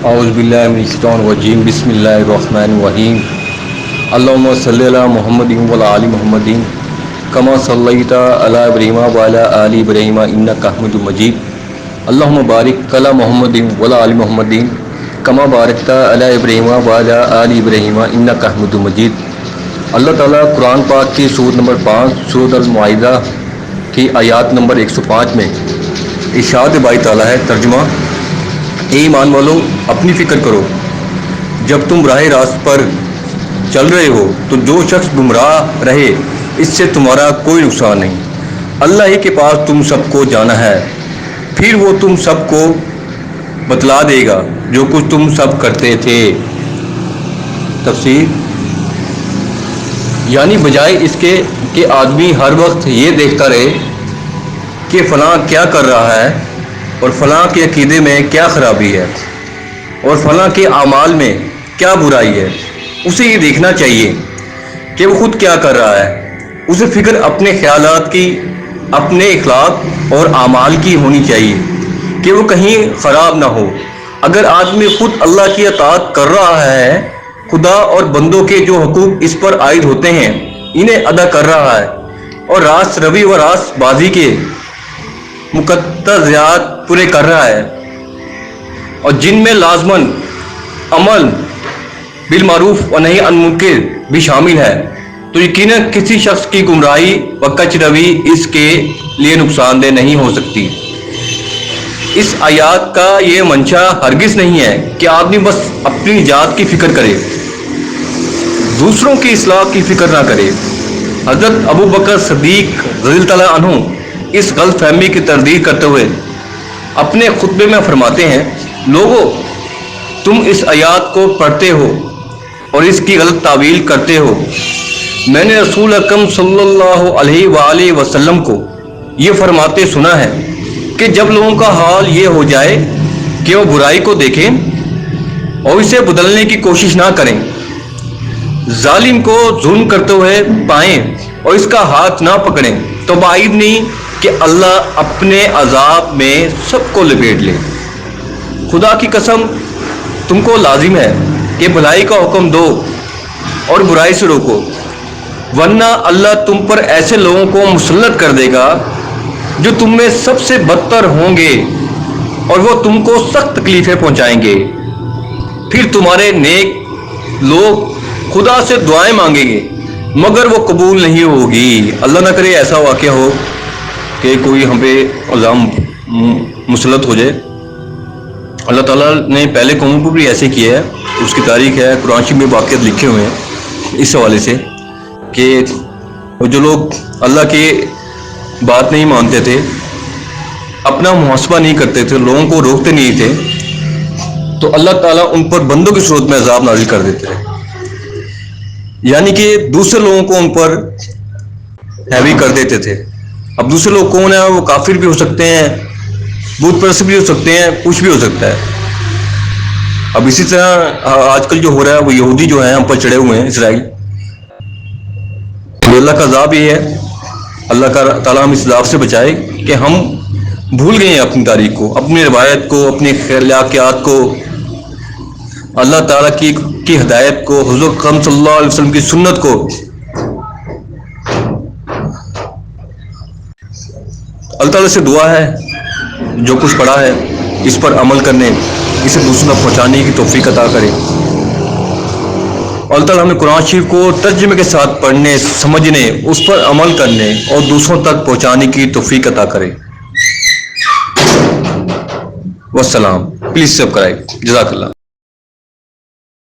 اعوذ باللہ من الشیطان الرجیم بسم اللہ الرحمن الرحیم اللہم صلی علی محمد وعلی آل محمد کما صلیت علی ابراہیم وعلی آل ابراہیم انک حمید مجید اللہم بارک علی محمد وعلی آل محمد کما بارکت علی ابراہیم وعلی آل ابراہیم انک حمید مجید۔ اللہ تعالیٰ قرآن پاک کی سورۃ نمبر 5 سورۃ المائدہ کی آیات نمبر 105 میں ارشاد باری تعالیٰ ہے، ترجمہ: اے ایمان والو، اپنی فکر کرو جب تم راہ راست پر چل رہے ہو تو جو شخص گمراہ رہے اس سے تمہارا کوئی نقصان نہیں۔ اللہ ہی کے پاس تم سب کو جانا ہے، پھر وہ تم سب کو بتلا دے گا جو کچھ تم سب کرتے تھے۔ تفسیر: یعنی بجائے اس کے کہ آدمی ہر وقت یہ دیکھتا رہے کہ فلاں کیا کر رہا ہے اور فلاں کے عقیدے میں کیا خرابی ہے اور فلاں کے اعمال میں کیا برائی ہے، اسے یہ دیکھنا چاہیے کہ وہ خود کیا کر رہا ہے۔ اسے فکر اپنے خیالات کی، اپنے اخلاق اور اعمال کی ہونی چاہیے کہ وہ کہیں خراب نہ ہو۔ اگر آدمی خود اللہ کی اطاعت کر رہا ہے، خدا اور بندوں کے جو حقوق اس پر عائد ہوتے ہیں انہیں ادا کر رہا ہے اور راست روی و راست بازی کے مقتضیات پورے کر رہا ہے، اور جن میں لازماً عمل بالمعروف و نہی عن منکر بھی شامل ہے، تو یقیناً کسی شخص کی گمراہی و کچ روی اس کے لیے نقصان دہ نہیں ہو سکتی۔ اس آیات کا یہ منشا ہرگز نہیں ہے کہ آدمی بس اپنی نجات کی فکر کرے، دوسروں کی اصلاح کی فکر نہ کرے۔ حضرت ابو بکر صدیق رضی اللہ تعالیٰ عنہ اس غلط فہمی کی تردید کرتے ہوئے اپنے خطبے میں فرماتے ہیں، لوگو، تم اس آیات کو پڑھتے ہو اور اس کی غلط تعویل کرتے ہو۔ میں نے رسول اکرم صلی اللہ علیہ وآلہ وسلم کو یہ فرماتے سنا ہے کہ جب لوگوں کا حال یہ ہو جائے کہ وہ برائی کو دیکھیں اور اسے بدلنے کی کوشش نہ کریں، ظالم کو ظلم کرتے ہوئے پائیں اور اس کا ہاتھ نہ پکڑیں، تو بعید نہیں کہ اللہ اپنے عذاب میں سب کو لپیٹ لے۔ خدا کی قسم، تم کو لازم ہے کہ بھلائی کا حکم دو اور برائی سے روکو، ورنہ اللہ تم پر ایسے لوگوں کو مسلط کر دے گا جو تم میں سب سے بدتر ہوں گے اور وہ تم کو سخت تکلیفیں پہنچائیں گے۔ پھر تمہارے نیک لوگ خدا سے دعائیں مانگیں گے مگر وہ قبول نہیں ہوگی۔ اللہ نہ کرے ایسا واقعہ ہو کہ کوئی ہم پہ عذاب مسلط ہو جائے۔ اللہ تعالیٰ نے پہلے قوموں کو بھی ایسے کیا ہے، اس کی تاریخ ہے، قرآن شریف میں واقعات لکھے ہوئے ہیں اس حوالے سے کہ جو لوگ اللہ کی بات نہیں مانتے تھے، اپنا محاسبہ نہیں کرتے تھے، لوگوں کو روکتے نہیں تھے، تو اللہ تعالیٰ ان پر بندوں کی صورت میں عذاب نازل کر دیتے تھے، یعنی کہ دوسرے لوگوں کو ان پر ہیوی کر دیتے تھے۔ اب دوسرے لوگ کون ہیں؟ وہ کافر بھی ہو سکتے ہیں، بت پرست بھی ہو سکتے ہیں، کچھ بھی ہو سکتا ہے۔ اب اسی طرح آج کل جو ہو رہا ہے وہ یہودی جو ہیں ہم پر چڑھے ہوئے ہیں، اسرائیل۔ تو اللہ کا عذاب یہ ہے، اللہ کا تعالیٰ ہم اس عذاب سے بچائے کہ ہم بھول گئے ہیں اپنی تاریخ کو، اپنی روایت کو، اپنے خیالیات کو، اللہ تعالیٰ کی ہدایت کو، حضور اکرم صلی اللہ علیہ وسلم کی سنت کو۔ اللہ تعالیٰ سے دعا ہے جو کچھ پڑھا ہے اس پر عمل کرنے، اسے دوسروں تک پہنچانے کی توفیق عطا کرے۔ اللہ تعالیٰ ہمیں قرآن شریف کو ترجمے کے ساتھ پڑھنے، سمجھنے، اس پر عمل کرنے اور دوسروں تک پہنچانے کی توفیق عطا کرے۔ والسلام۔ Please subscribe. جزاک اللہ۔